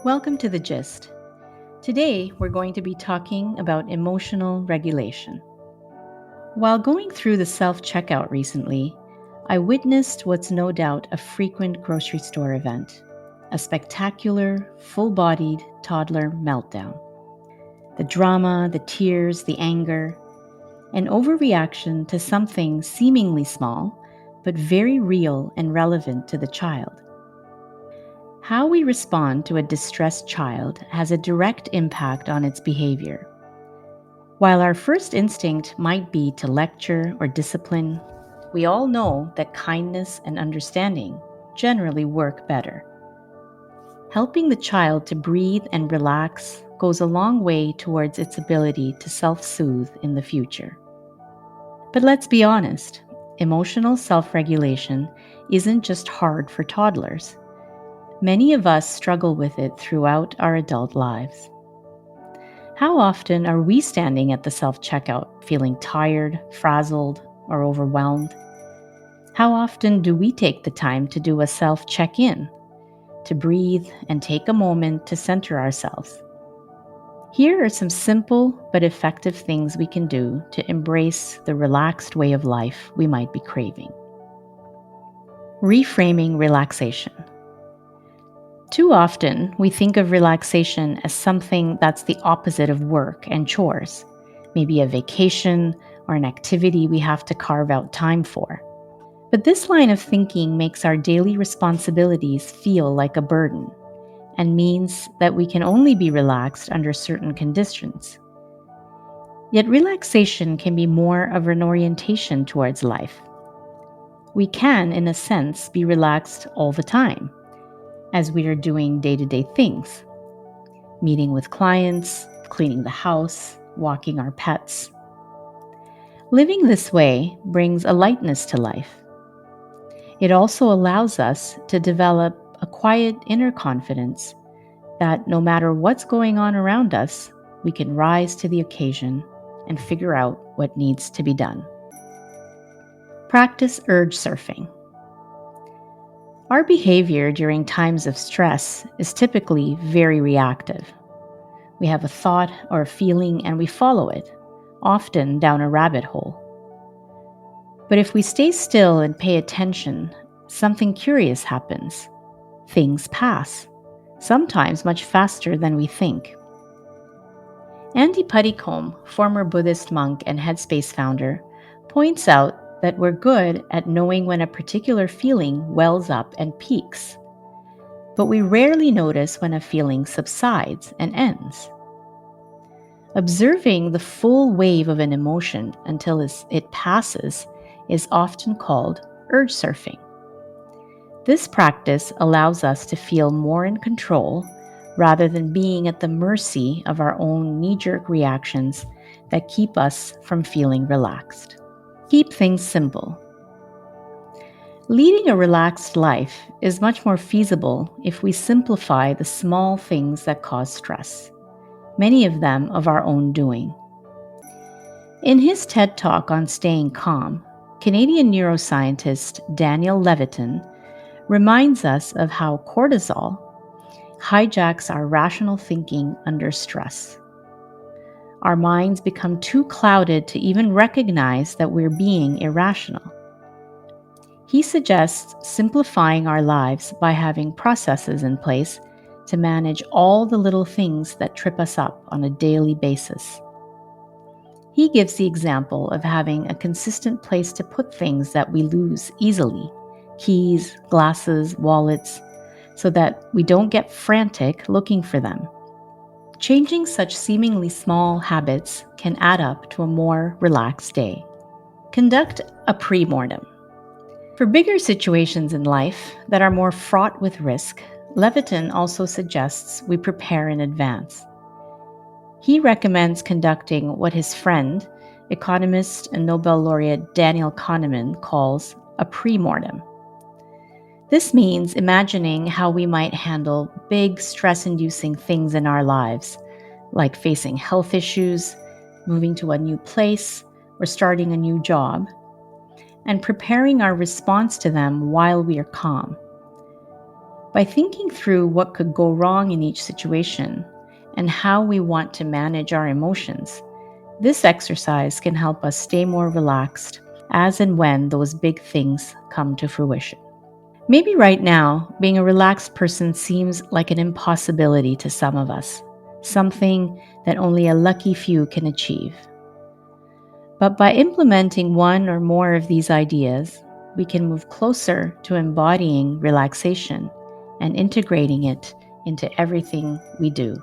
Welcome to The Gist. Today, we're going to be talking about emotional regulation. While going through the self checkout recently, I witnessed what's no doubt a frequent grocery store event, a spectacular, full bodied toddler meltdown. The drama, the tears, the anger, an overreaction to something seemingly small, but very real and relevant to the child. How we respond to a distressed child has a direct impact on its behavior. While our first instinct might be to lecture or discipline, we all know that kindness and understanding generally work better. Helping the child to breathe and relax goes a long way towards its ability to self-soothe in the future. But let's be honest, emotional self-regulation isn't just hard for toddlers. Many of us struggle with it throughout our adult lives. How often are we standing at the self-checkout feeling tired, frazzled, or overwhelmed? How often do we take the time to do a self-check-in, to breathe and take a moment to center ourselves? Here are some simple but effective things we can do to embrace the relaxed way of life we might be craving. Reframing relaxation. Too often, we think of relaxation as something that's the opposite of work and chores, maybe a vacation or an activity we have to carve out time for. But this line of thinking makes our daily responsibilities feel like a burden and means that we can only be relaxed under certain conditions. Yet relaxation can be more of an orientation towards life. We can, in a sense, be relaxed all the time, as we are doing day-to-day things, meeting with clients, cleaning the house, walking our pets. Living this way brings a lightness to life. It also allows us to develop a quiet inner confidence that no matter what's going on around us, we can rise to the occasion and figure out what needs to be done. Practice urge surfing. Our behavior during times of stress is typically very reactive. We have a thought or a feeling and we follow it, often down a rabbit hole. But if we stay still and pay attention, something curious happens. Things pass, sometimes much faster than we think. Andy Puddicombe, former Buddhist monk and Headspace founder, points out that we're good at knowing when a particular feeling wells up and peaks, but we rarely notice when a feeling subsides and ends. Observing the full wave of an emotion until it passes is often called urge surfing. This practice allows us to feel more in control rather than being at the mercy of our own knee-jerk reactions that keep us from feeling relaxed. Keep things simple. Leading a relaxed life is much more feasible if we simplify the small things that cause stress, many of them of our own doing. In his TED Talk on staying calm, Canadian neuroscientist Daniel Levitin reminds us of how cortisol hijacks our rational thinking under stress. Our minds become too clouded to even recognize that we're being irrational. He suggests simplifying our lives by having processes in place to manage all the little things that trip us up on a daily basis. He gives the example of having a consistent place to put things that we lose easily, keys, glasses, wallets, so that we don't get frantic looking for them. Changing such seemingly small habits can add up to a more relaxed day. Conduct a pre-mortem. For bigger situations in life that are more fraught with risk, Levitin also suggests we prepare in advance. He recommends conducting what his friend, economist and Nobel laureate Daniel Kahneman calls a pre-mortem. This means imagining how we might handle big stress-inducing things in our lives, like facing health issues, moving to a new place, or starting a new job, and preparing our response to them while we are calm. By thinking through what could go wrong in each situation and how we want to manage our emotions, this exercise can help us stay more relaxed as and when those big things come to fruition. Maybe right now, being a relaxed person seems like an impossibility to some of us, something that only a lucky few can achieve. But by implementing one or more of these ideas, we can move closer to embodying relaxation and integrating it into everything we do.